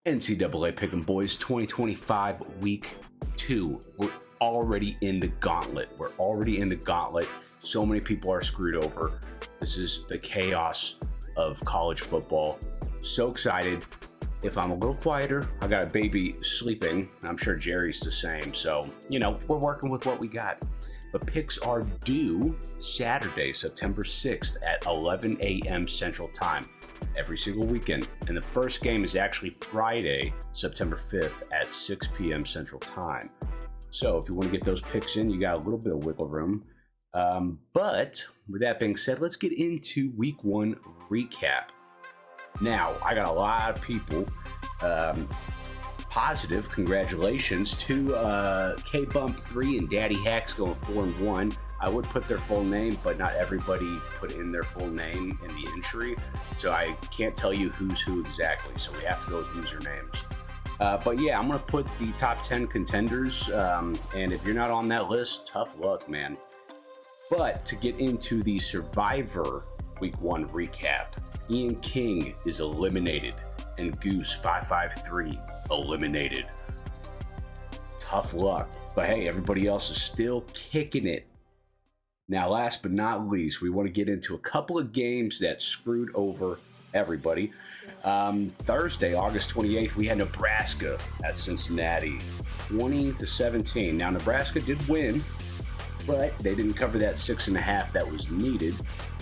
NCAA Pick'em Boys 2025 Week 2. We're already in the gauntlet. So many people are screwed over. This is the chaos of college football. So excited. If I'm a little quieter, I got a baby sleeping. I'm sure Jerry's the same. So, we're working with what we got. But picks are due Saturday, September 6th at 11 a.m. Central Time every single weekend. And the first game is actually Friday, September 5th at 6 p.m. Central Time. So if you want to get those picks in, you got a little bit of wiggle room. But with that being said, let's get into week 1 recap. Now, I got a lot of people positive. Congratulations to K-Bump 3 and Daddy Hacks going 4-1. I would put their full name, but not everybody put in their full name in the entry. So I can't tell you who's who exactly. So we have to go with usernames. But yeah, I'm going to put the top 10 contenders. And if you're not on that list, tough luck, man. But to get into the Survivor Week 1 recap, Ian King is eliminated and Goose 553 eliminated. Tough luck. But hey, everybody else is still kicking it. Now, last but not least, we want to get into a couple of games that screwed over everybody. Thursday, August 28th, we had Nebraska at Cincinnati, 20-17. Now, Nebraska did win, but they didn't cover that 6.5 that was needed.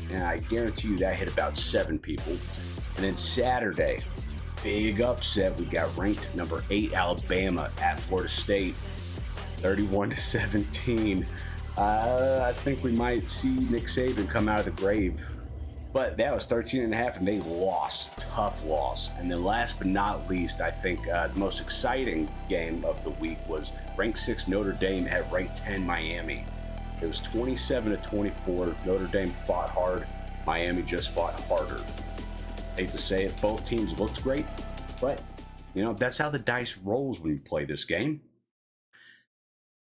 And I guarantee you that hit about 7 people. And then Saturday, big upset. We got ranked number 8 Alabama at Florida State, 31-17. I think we might see Nick Saban come out of the grave. But that was 13.5, and they lost. Tough loss. And then last but not least, I think the most exciting game of the week was ranked 6 Notre Dame at ranked 10 Miami. It was 27-24. Notre Dame fought hard. Miami just fought harder. Hate to say it, both teams looked great, but that's how the dice rolls when you play this game.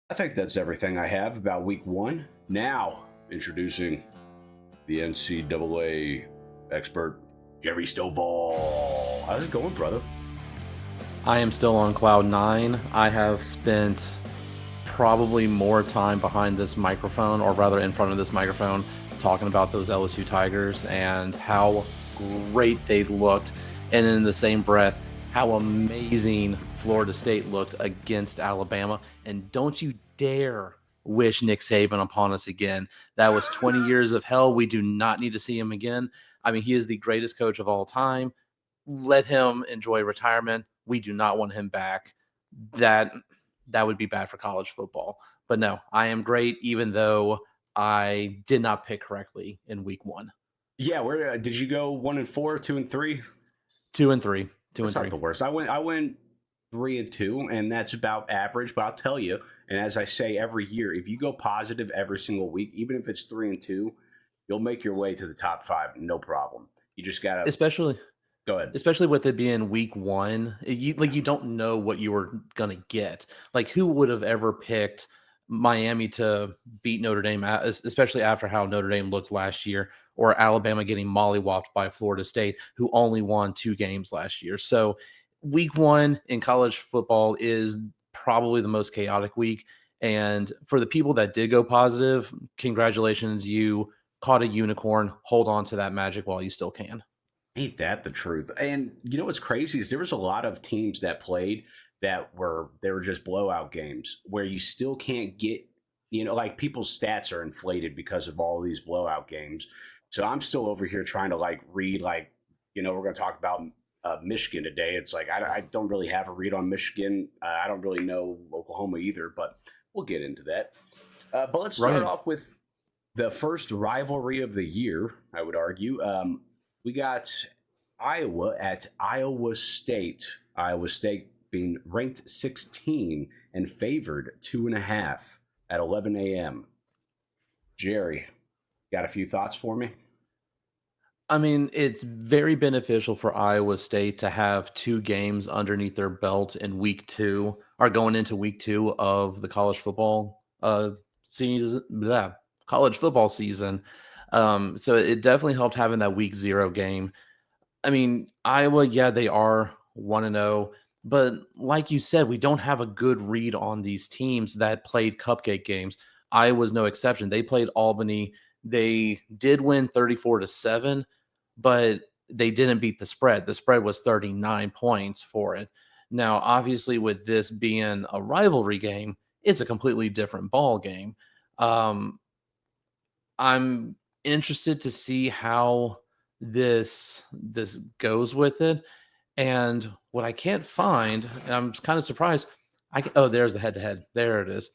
I think that's everything I have about week 1. Now, introducing the NCAA expert, Jerry Stovall. How's it going, brother? I am still on cloud 9. I have spent probably more time behind this microphone, or rather in front of this microphone, talking about those LSU Tigers and how great they looked, and in the same breath, how amazing Florida State looked against Alabama. And don't you dare wish Nick Saban upon us again. That was 20 years of hell. We do not need to see him again. I mean, he is the greatest coach of all time. Let him enjoy retirement. We do not want him back. That would be bad for college football. But no, I am great, even though I did not pick correctly in week 1. Yeah, where did you go? 1-4, 2-3? 2-3. That's not the worst. I went 3-2, and that's about average. But I'll tell you, and as I say every year, if you go positive every single week, even if it's 3-2, you'll make your way to the top 5, no problem. You just gotta go ahead. Especially with it being week 1, you don't know what you were gonna get. Like, who would have ever picked Miami to beat Notre Dame, especially after how Notre Dame looked last year, or Alabama getting mollywopped by Florida State, who only won 2 games last year. So week 1 in college football is probably the most chaotic week. And for the people that did go positive, congratulations, you caught a unicorn. Hold on to that magic while you still can. Ain't that the truth? And what's crazy is there was a lot of teams that played that were just blowout games where you still can't get, like people's stats are inflated because of all these blowout games. So I'm still over here trying to read, we're going to talk about Michigan today. It's like, I don't really have a read on Michigan. I don't really know Oklahoma either, but we'll get into that. But let's start off with the first rivalry of the year, I would argue. We got Iowa at Iowa State. Iowa State being ranked 16 and favored 2.5 at 11 a.m. Jerry, got a few thoughts for me? I mean, it's very beneficial for Iowa State to have 2 games underneath their belt in week 2, or going into week 2 of the college football season. So it definitely helped having that week 0 game. I mean, Iowa, yeah, they are 1-0. But like you said, we don't have a good read on these teams that played cupcake games. Iowa's no exception. They played Albany. They did win 34-7, but they didn't beat the spread. The spread was 39 points for it. Now, obviously, with this being a rivalry game, it's a completely different ball game. Um, I'm interested to see how this goes with it. And what I can't find, and I'm kind of surprised, oh, there's the head-to-head. There it is.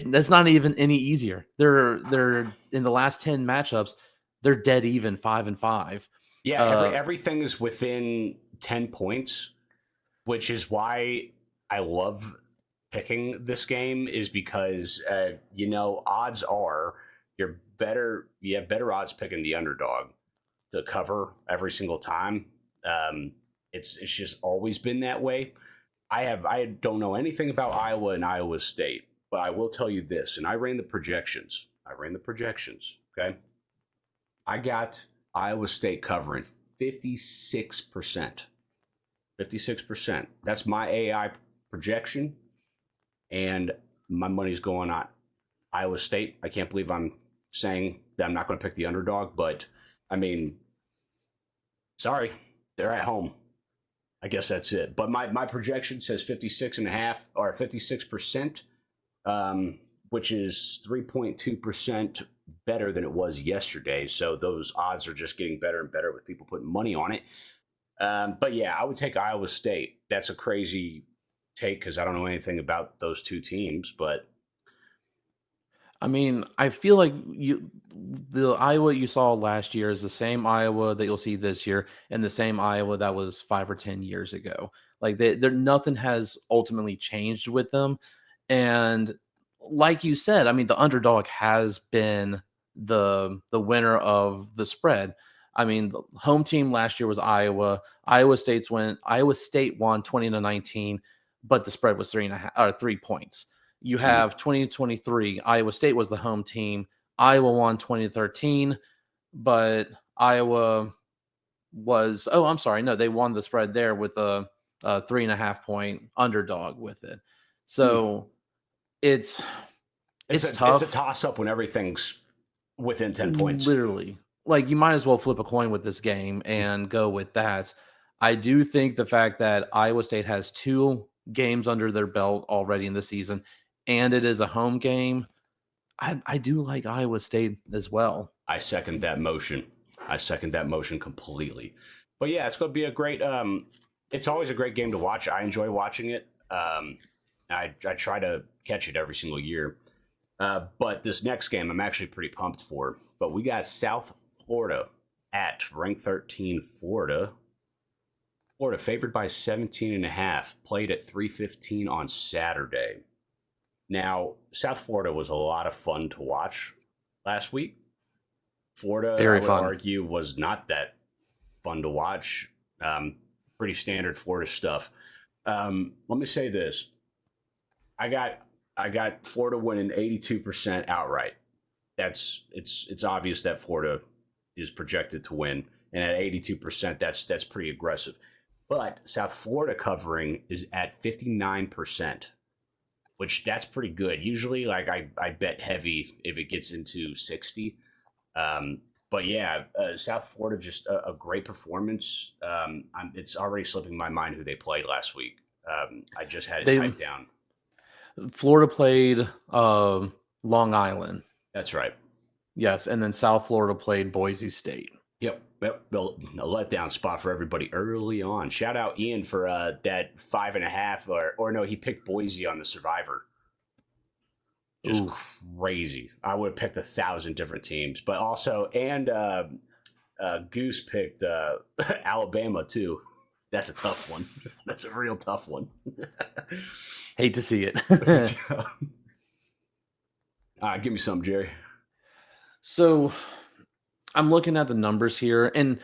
That's not even any easier. They're in the last 10 matchups, they're dead even 5-5. Yeah, Uh, everything is within 10 points, which is why I love picking this game, is because odds are you have better odds picking the underdog to cover every single time. It's just always been that way. I don't know anything about Iowa and Iowa State, but I will tell you this, and I ran the projections. Okay. I got Iowa State covering 56%. 56%. That's my AI projection, and my money's going on Iowa State. I can't believe I'm saying that I'm not going to pick the underdog, but I mean, sorry, they're at home. I guess that's it. But my projection says 56 and a half or 56%, which is 3.2% better than it was yesterday. So those odds are just getting better and better with people putting money on it. But yeah, I would take Iowa State. That's a crazy take because I don't know anything about those two teams, but I mean, I feel like the Iowa you saw last year is the same Iowa that you'll see this year, and the same Iowa that was 5 or 10 years ago. Like there, nothing has ultimately changed with them. And like you said, I mean, the underdog has been the winner of the spread. I mean, the home team last year was Iowa. Iowa State won 20-19, but the spread was 3.5 or 3 points. You have 2023, Iowa State was the home team. Iowa won 2013, but Iowa was, oh, I'm sorry. No, they won the spread there with a 3.5 point underdog with it. So it's it's tough. a toss up when everything's within 10 points. Literally. Like you might as well flip a coin with this game and go with that. I do think the fact that Iowa State has 2 games under their belt already in the season, and it is a home game. I do like Iowa State as well. I second that motion. Completely. But yeah, it's going to be a great. It's always a great game to watch. I enjoy watching it. I try to catch it every single year. But this next game, I'm actually pretty pumped for. But we got South Florida at ranked 13 Florida. Florida favored by 17.5. Played at 3:15 on Saturday. Now, South Florida was a lot of fun to watch last week. Florida, Very I would fun. argue, was not that fun to watch. Pretty standard Florida stuff. Let me say this: I got Florida winning 82% outright. It's obvious that Florida is projected to win, and at 82%, that's pretty aggressive. But South Florida covering is at 59%, which that's pretty good. Usually, like I bet heavy if it gets into 60. But yeah, South Florida just a great performance. It's already slipping my mind who they played last week. I just had it typed down. Florida played Long Island. That's right. Yes, and then South Florida played Boise State. Yep. A letdown spot for everybody early on. Shout out Ian for that 5.5, or no, he picked Boise on the Survivor. Just Ooh. Crazy. I would have picked 1,000 different teams, but also Goose picked Alabama too. That's a tough one. That's a real tough one. Hate to see it. Give me some, Jerry. So I'm looking at the numbers here, and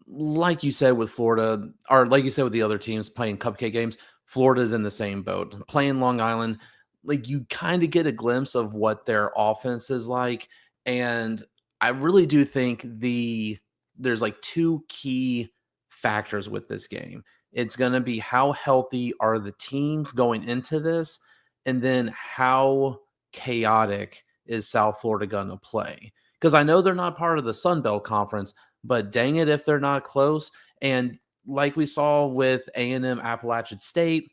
like you said with Florida, or like you said with the other teams playing cupcake games, Florida's in the same boat. Playing Long Island, like you kind of get a glimpse of what their offense is like. And I really do think there's like 2 key factors with this game. It's going to be how healthy are the teams going into this, and then how chaotic is South Florida going to play? Because I know they're not part of the Sun Belt Conference, but dang it if they're not close. And like we saw with A&M Appalachian State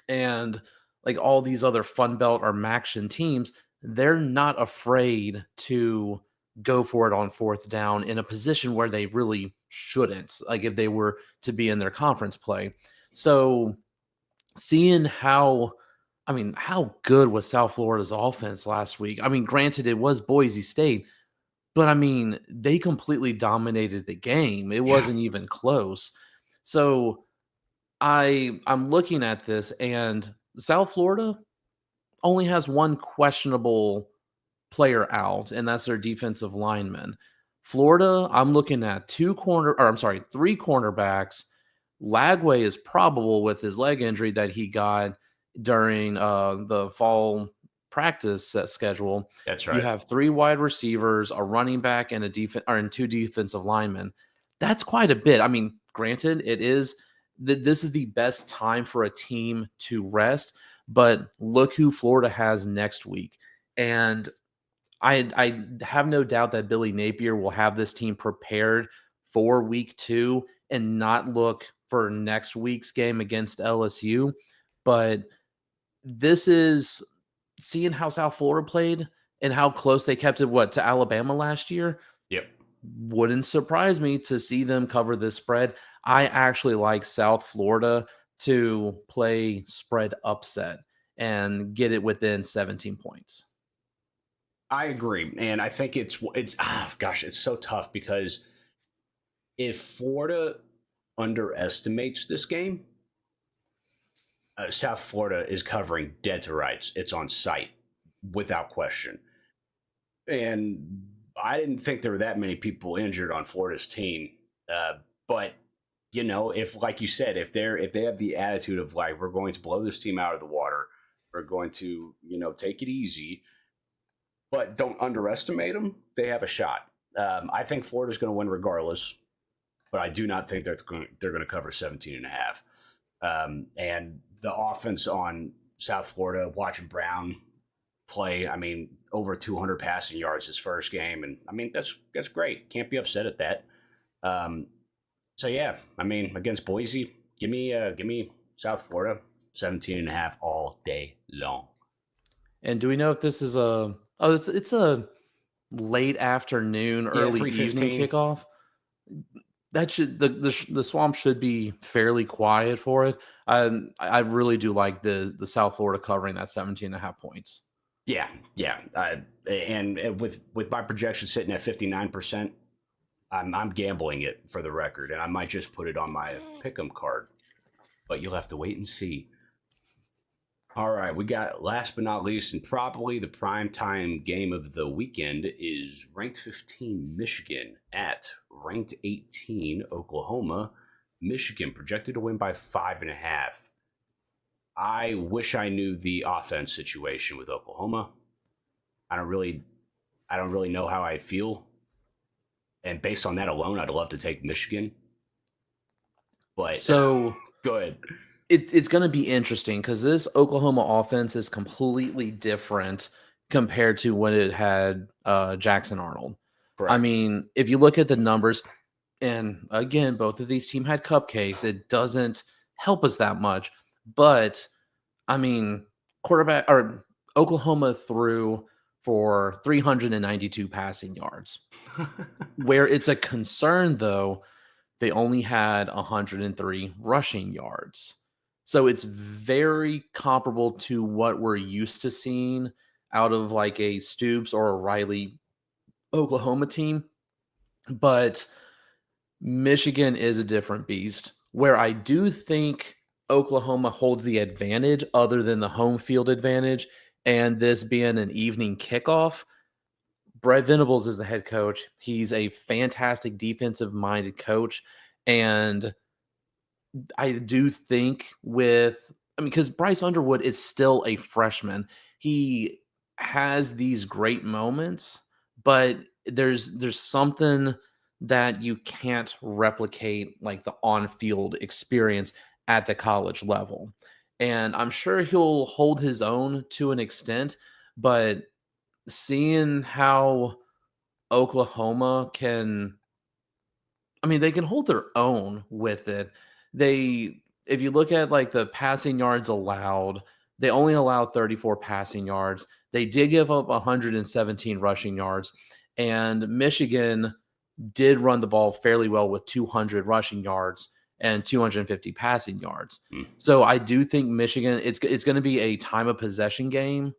and like all these other Fun Belt or Maction teams, they're not afraid to go for it on fourth down in a position where they really shouldn't, like if they were to be in their conference play. So seeing how good was South Florida's offense last week? I mean, granted, it was Boise State, but I mean, they completely dominated the game. It Yeah. wasn't even close. So I'm looking at this, and South Florida only has one questionable player out, and that's their defensive lineman. Florida, I'm looking at three cornerbacks. Lagway is probable with his leg injury that he got during the fall practice schedule. That's You right. have three wide receivers, a running back, and and two defensive linemen. That's quite a bit. I mean, granted, this is the best time for a team to rest, but look who Florida has next week. And I have no doubt that Billy Napier will have this team prepared for week 2 and not look for next week's game against LSU. But this is seeing how South Florida played and how close they kept it to Alabama last year. Yep. Wouldn't surprise me to see them cover this spread. I actually like South Florida to play spread upset and get it within 17 points. I agree, and I think it's so tough because if Florida underestimates this game, South Florida is covering dead to rights. It's on site without question. And I didn't think there were that many people injured on Florida's team, but if like you said, if they have the attitude of like we're going to blow this team out of the water, we're going to take it easy, but don't underestimate them, they have a shot. I think Florida's going to win regardless, but I do not think they're going to cover 17 and a half. And the offense on South Florida, watching Brown play, I mean, over 200 passing yards his first game, and I mean that's great. Can't be upset at that. So yeah, I mean, against Boise, give me South Florida 17 and a half all day long. And do we know if this is it's a late afternoon, early evening 3:15. kickoff? That should the swamp should be fairly quiet for it. I really do like the South Florida covering that 17 and a half points. Yeah, yeah. And with my projection sitting at 59%, I'm gambling it for the record, and I might just put it on my pick'em card. But you'll have to wait and see. All right, we got last but not least, and probably the primetime game of the weekend is ranked 15 Michigan at ranked 18 Oklahoma. Michigan projected to win by 5.5. I wish I knew the offense situation with Oklahoma. I don't really know how I feel, and based on that alone, I'd love to take Michigan. But So go ahead. it's going to be interesting because this Oklahoma offense is completely different compared to when it had Jackson Arnold. Correct. I mean, if you look at the numbers, and again, both of these teams had cupcakes, it doesn't help us that much. But I mean, Oklahoma threw for 392 passing yards. Where it's a concern, though, they only had 103 rushing yards. So it's very comparable to what we're used to seeing out of like a Stoops or a Riley Oklahoma team. But Michigan is a different beast, where I do think Oklahoma holds the advantage other than the home field advantage, and this being an evening kickoff. Brett Venables is the head coach. He's a fantastic defensive minded coach. And I do think because Bryce Underwood is still a freshman, he has these great moments, but there's something that you can't replicate like the on-field experience at the college level. And I'm sure he'll hold his own to an extent, but seeing how Oklahoma can, I mean, they can hold their own with it. If you look at like the passing yards allowed, they only allowed 34 passing yards. They did give up 117 rushing yards, and Michigan did run the ball fairly well with 200 rushing yards and 250 passing yards. Mm. So I do think Michigan, it's going to be a time of possession game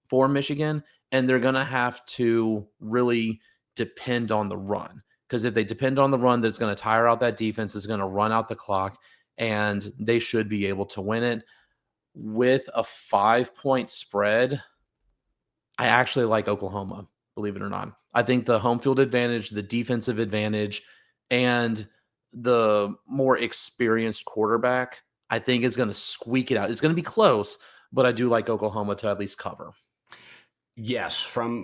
for Michigan, and they're going to have to really depend on the run. Because if they depend on the run, that's going to tire out that defense, is going to run out the clock, and they should be able to win it. With a 5-point spread, I actually like Oklahoma, believe it or not. I think the home field advantage, the defensive advantage, and the more experienced quarterback, I think is going to squeak it out. It's going to be close, but I do like Oklahoma to at least cover. Yes, from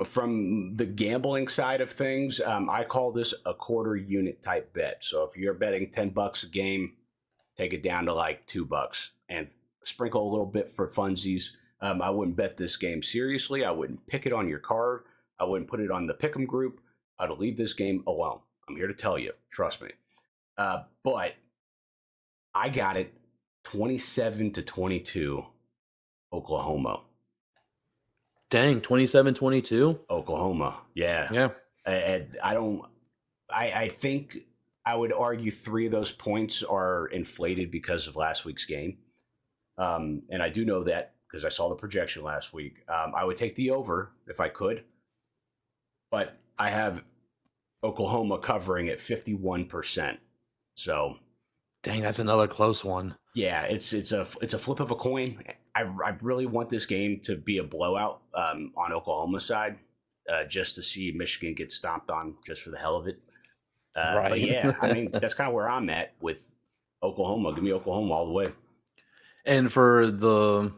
the gambling side of things, I call this a quarter unit type bet. So if you're betting $10 a game, take it down to like $2 and sprinkle a little bit for funsies. I wouldn't bet this game seriously. I wouldn't pick it on your card. I wouldn't put it on the pick'em group. I'd leave this game alone. I'm here to tell you, trust me. But I got it 27-22 Oklahoma. Dang, 27-22? Oklahoma. Yeah. Yeah. I think I would argue 3 of those points are inflated because of last week's game. And I do know that because I saw the projection last week. I would take the over if I could, but I have Oklahoma covering at 51%. So, dang, that's another close one. Yeah, it's a flip of a coin. I really want this game to be a blowout on Oklahoma's side, just to see Michigan get stomped on just for the hell of it. Right. But yeah, I mean that's kind of where I'm at with Oklahoma. Give me Oklahoma all the way. And for the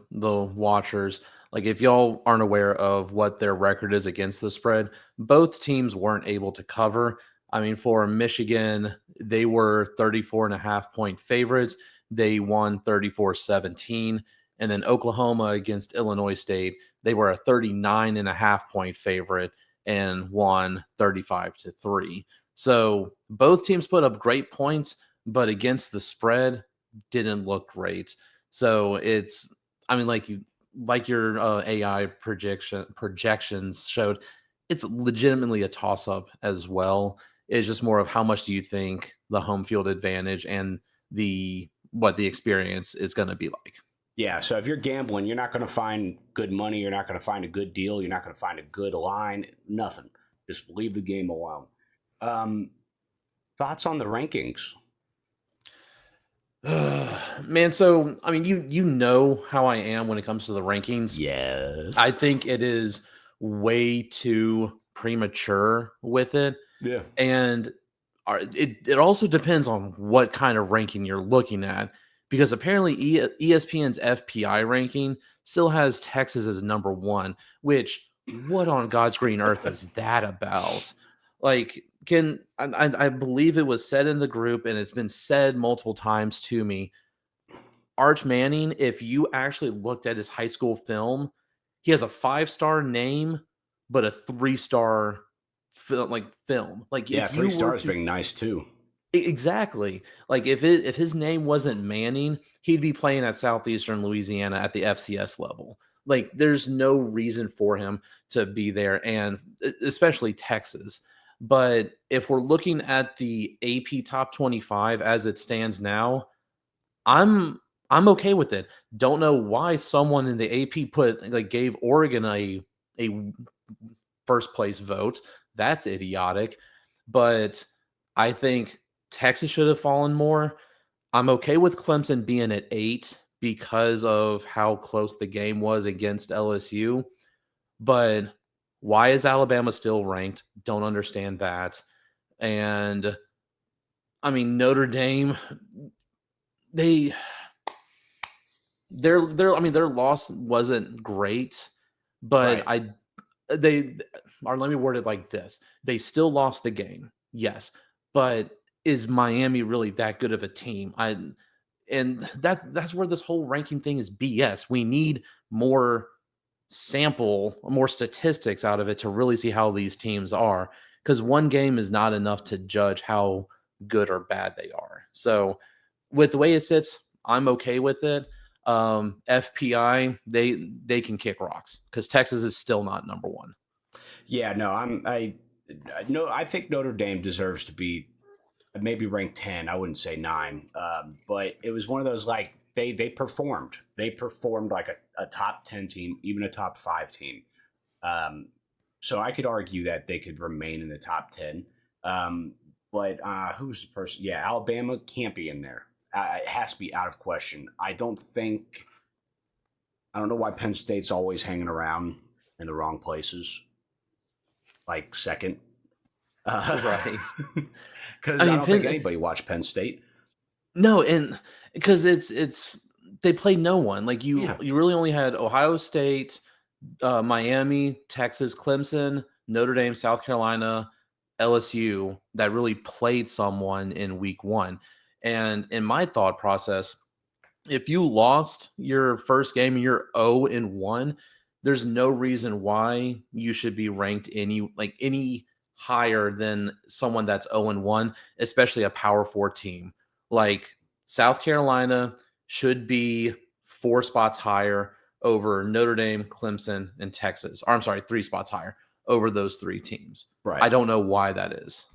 watchers, like if y'all aren't aware of what their record is against the spread, both teams weren't able to cover. I mean, for Michigan, they were 34.5-point favorites. They won 34-17. And then Oklahoma against Illinois State, they were a 39.5-point favorite and won 35-3. So both teams put up great points, but against the spread, didn't look great. So it's, I mean, like your AI projections showed, it's legitimately a toss up as well. It's just more of how much do you think the home field advantage and what the experience is going to be like. Yeah, so if you're gambling, you're not going to find good money. You're not going to find a good deal. You're not going to find a good line. Nothing. Just leave the game alone. Thoughts on the rankings? Man, so I mean, you know how I am when it comes to the rankings. Yes, I think it is way too premature with it. Yeah, and it also depends on what kind of ranking you're looking at, because apparently ESPN's FPI ranking still has Texas as number 1, which what on God's green earth is that about? Like, I believe it was said in the group, and it's been said multiple times to me, Arch Manning, if you actually looked at his high school film, he has a 5-star name, but a 3-star film. Like, yeah, if 3 you stars being nice too. Exactly. Like if his name wasn't Manning, he'd be playing at Southeastern Louisiana at the FCS level. Like there's no reason for him to be there, and especially Texas. But if we're looking at the AP top 25 as it stands now, I'm okay with it. Don't know why someone in the AP gave Oregon a first place vote. That's idiotic. But I think Texas should have fallen more. I'm okay with Clemson being at 8 because of how close the game was against LSU. But why is Alabama still ranked? Don't understand that. And I mean, Notre Dame, their their loss wasn't great, but Right. they or let me word it like this. They still lost the game. Yes. but is Miami really that good of a team? And that's where this whole ranking thing is BS. We need more more statistics out of it to really see how these teams are, because one game is not enough to judge how good or bad they are. So with the way it sits, I'm okay with it. FPI, they can kick rocks because Texas is still not number one. Yeah, no, no, I think Notre Dame deserves to be maybe ranked 10. I wouldn't say 9. But it was one of those, like, they performed. They performed like a top 10 team, even a top 5 team. Um, so I could argue that they could remain in the top 10. But who's the person? Yeah, Alabama can't be in there. It has to be out of question. I don't know why Penn State's always hanging around in the wrong places, like second. Right. Because I I mean, don't think anybody watched Penn State. no, and because it's they play no one. Like Yeah, you really only had Ohio State, Miami, Texas, Clemson, Notre Dame, South Carolina, LSU that really played someone in week one. And in my thought process, if you lost your first game and you're 0-1, there's no reason why you should be ranked any higher than someone that's 0-1, especially a power four team. Like South Carolina should be 4 spots higher over Notre Dame, Clemson, and Texas. Or I'm sorry, 3 spots higher over those 3 teams. I right. don't know why that is.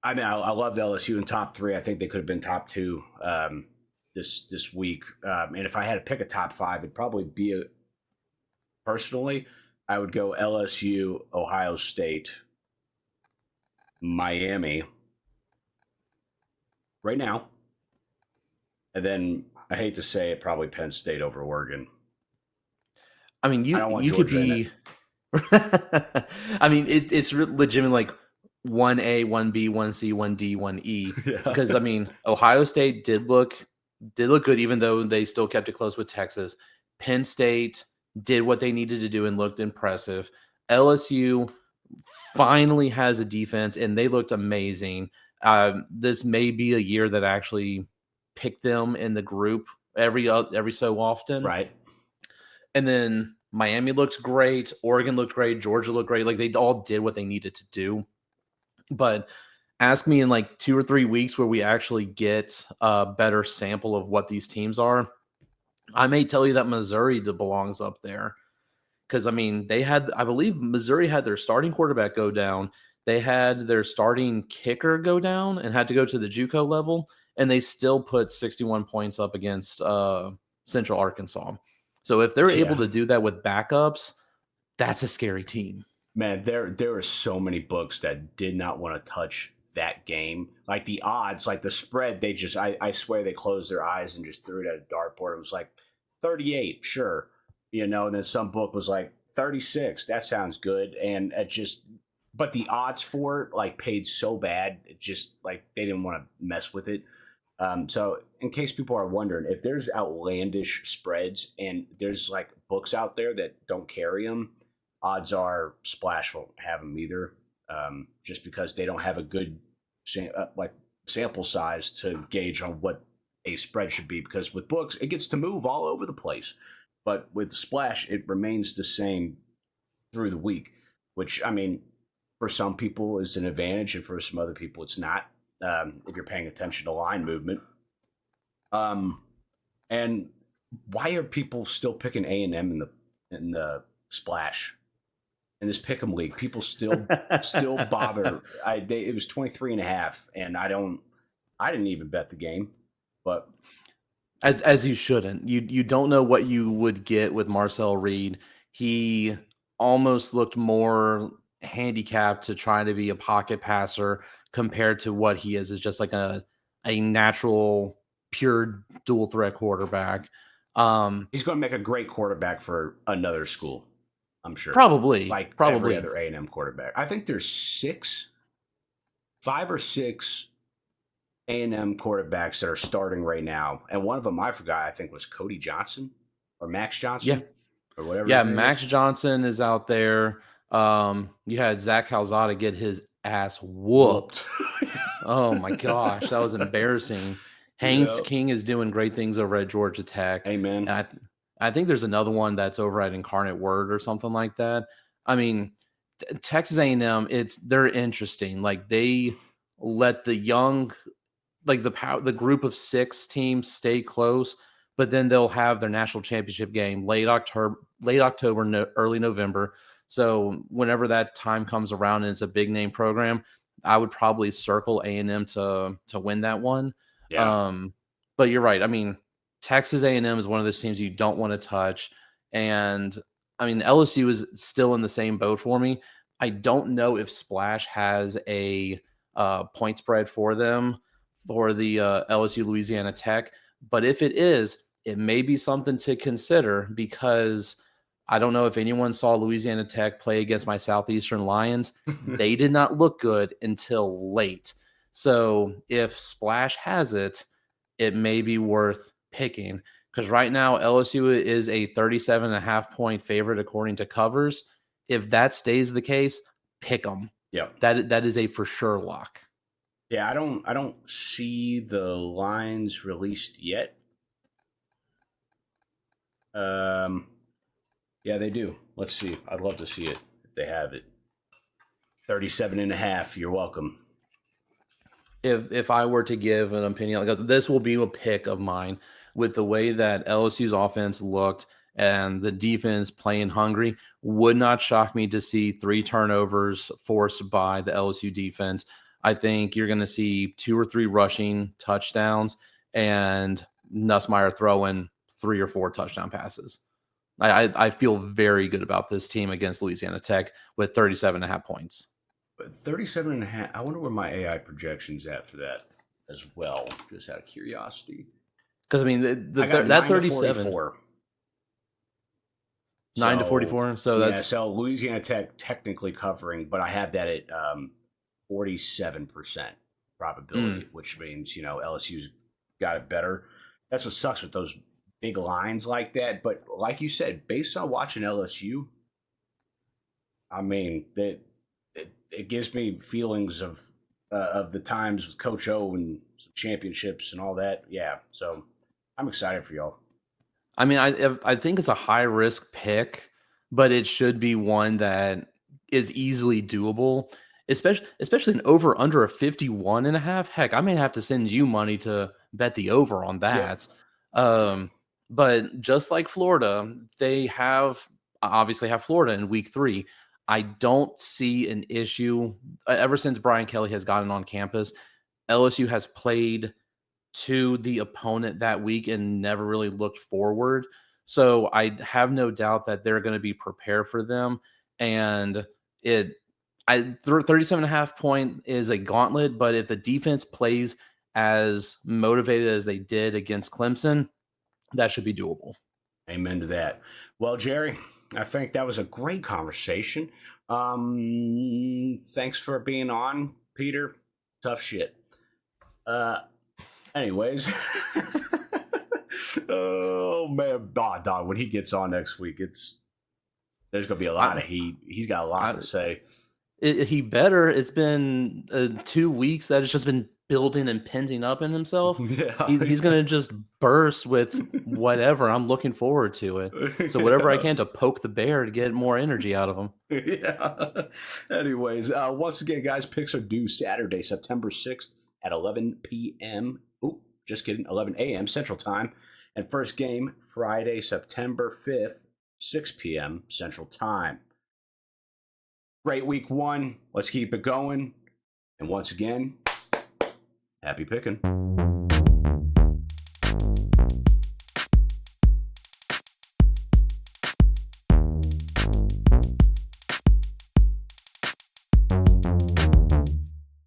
I mean, I love LSU in top 3. I think they could have been top 2 this week. And if I had to pick a top 5, it'd probably be personally, I would go LSU, Ohio State, Miami right now, and then I hate to say it, probably Penn State over Oregon. I mean, I you don't want you could Georgia in it. be. I mean, it's legitimate like 1A, 1B, 1C, 1D, 1E. Yeah. Because I mean, Ohio State did look good, even though they still kept it close with Texas. Penn State did what they needed to do and looked impressive. LSU finally has a defense, and they looked amazing. This may be a year that I actually pick them in the group every so often. Right. And then Miami looked great, Oregon looked great, Georgia looked great. Like they all did what they needed to do. But ask me in like 2 or 3 weeks where we actually get a better sample of what these teams are. I may tell you that Missouri belongs up there because I mean I believe Missouri had their starting quarterback go down. They had their starting kicker go down and had to go to the JUCO level, and they still put 61 points up against Central Arkansas. So if they're able Yeah. to do that with backups, that's a scary team. Man, there are so many books that did not want to touch that game. Like the odds, like the spread, I swear they closed their eyes and just threw it at a dartboard. It was like 38, sure. And then some book was like 36. That sounds good. And it just but the odds for it like paid so bad, it just like they didn't want to mess with it. So in case people are wondering, if there's outlandish spreads and there's like books out there that don't carry them, odds are Splash won't have them either, just because they don't have a good like sample size to gauge on what a spread should be. Because with books, it gets to move all over the place, but with Splash, it remains the same through the week. Which I mean, for some people is an advantage, and for some other people it's not. If you're paying attention to line movement, um, and why are people still picking A&M in the Splash? In this pick'em league, people still bother. It was 23.5, and I didn't even bet the game, but As you shouldn't. You don't know what you would get with Marcel Reed. He almost looked more handicapped to try to be a pocket passer compared to what he is just like a natural pure dual threat quarterback. he's going to make a great quarterback for another school, I'm sure. Probably, Like every probably. other A&M quarterback. I think there's 5 or 6 A&M quarterbacks that are starting right now, and one of them I forgot. I think was Cody Johnson or Max Yeah. Johnson or whatever. Yeah, His name Max is. Johnson is out there. You had Zach Calzada get his ass Whooped. whooped. Oh my gosh, that was embarrassing. Haynes Yeah. King is doing great things over at Georgia Tech, Amen. and I think there's another one that's over at Incarnate Word or something like that. I mean, Texas A&M, they're interesting. Like they let the young, like the group of 6 teams stay close, but then they'll have their national championship game late October, no, early November. So whenever that time comes around and it's a big name program, I would probably circle A&M to win that one. Yeah. Um, but you're right. I mean, Texas A&M is one of those teams you don't want to touch, and I mean LSU is still in the same boat for me. I don't know if Splash has a point spread for them for the LSU Louisiana Tech. But if it is, it may be something to consider because I don't know if anyone saw Louisiana Tech play against my Southeastern Lions. They did not look good until late. So if Splash has it, it may be worth picking because right now LSU is a 37.5 point favorite according to covers. If that stays the case, pick them. Yeah. That is a for sure lock. Yeah, I don't see the lines released yet. Yeah, they do. Let's see. I'd love to see it if they have it. 37.5. You're welcome. If I were to give an opinion, like this will be a pick of mine with the way that LSU's offense looked and the defense playing hungry, would not shock me to see 3 turnovers forced by the LSU defense. I think you're going to see 2 or 3 rushing touchdowns and Nussmeier throwing 3 or 4 touchdown passes. I feel very good about this team against Louisiana Tech with 37.5 points. But 37.5. I wonder where my AI projection's at for that as well, just out of curiosity. Because I mean, I got that 9 to 37, 44. 9 to 44. So yeah, that's so Louisiana Tech technically covering, but I have that at 47% probability, which means LSU's got it better. That's what sucks with those big lines like that. But like you said, based on watching LSU, I mean that it gives me feelings of the times with Coach O and some championships and all that. Yeah, so I'm excited for y'all. I mean, I think it's a high risk pick, but it should be one that is easily doable. Especially an over under a 51.5. Heck, I may have to send you money to bet the over on Yep. that. But just like Florida, they obviously have Florida in week 3. I don't see an issue ever since Brian Kelly has gotten on campus. LSU has played to the opponent that week and never really looked forward. So I have no doubt that they're going to be prepared for them. And 37.5 point is a gauntlet, but if the defense plays as motivated as they did against Clemson, that should be doable. Amen to that. Well, Jerry, I think that was a great conversation. Thanks for being on, Peter. Tough shit. Anyways, oh man, dog. When he gets on next week, there's gonna be a lot of heat. He's got a lot to say. He better. It's been 2 weeks that it's just been building and pending up in himself. Yeah. He's gonna just burst with whatever. I'm looking forward to it. So whatever I can to poke the bear to get more energy out of him. Yeah. Anyways, once again, guys, picks are due Saturday, September 6th at 11 p.m. Oh, just kidding, 11 a.m. Central Time. And first game, Friday, September 5th, 6 p.m. Central Time. Great week 1. Let's keep it going. And once again, happy picking.